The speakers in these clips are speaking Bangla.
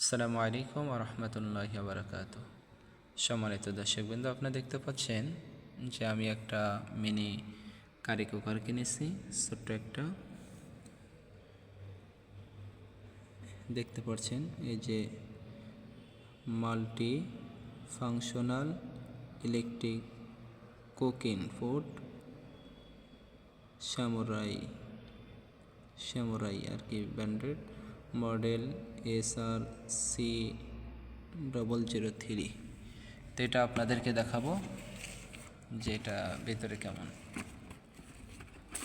আসসালামু আলাইকুম ওয়া রাহমাতুল্লাহি ওয়া বারাকাতুহু। সম্মানিত দর্শকবৃন্দ, আপনারা দেখতে পাচ্ছেন যে আমি একটা মিনি কারি কুকার কিনেছি। ছোট্ট একটা দেখতে পাচ্ছেন, এই যে multi functional electric cooking food samurai আর কি ব্র্যান্ডেড মডেল SRC003। তো এটা আপনাদেরকে দেখাবো যে এটা ভেতরে কেমন।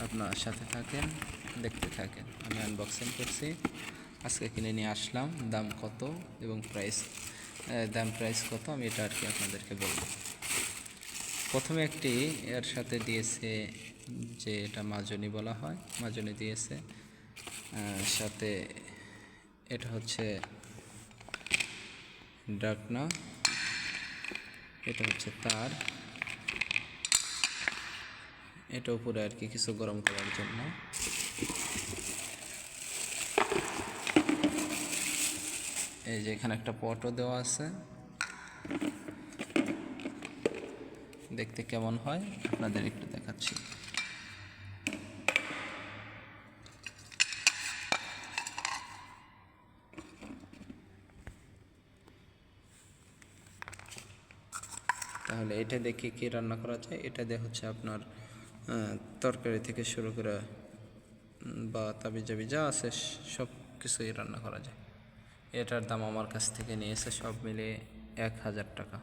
আপনার সাথে থাকেন, দেখতে থাকেন। আমি আনবক্সিং করছি, আজকে কিনে নিয়ে আসলাম। দাম কত এবং প্রাইস কত আমি এটা আর কি আপনাদেরকে বলবো। প্রথমে একটি এর সাথে দিয়েছে যে এটা মাজনি বলা হয়, মাজনি দিয়েছে। সাথে এটা হচ্ছে ঢাকনা, এটা হচ্ছে তার, এটা উপরে আর কি কিছু গরম করার জন্য। এই যে এখানে একটা পটও দেওয়া আছে, দেখতে কেমন হয় আপনাদের একটু দেখাচ্ছি। তাহলে এটা দেখে কি রান্না করা যায়, এটা দিয়ে হচ্ছে আপনার তরকারি থেকে শুরু করে বা তাবিজাবি যা আছে সব কিছুই রান্না করা যায়। এটার দাম আমার কাছ থেকে নিয়েছে সব মিলে 1000 টাকা।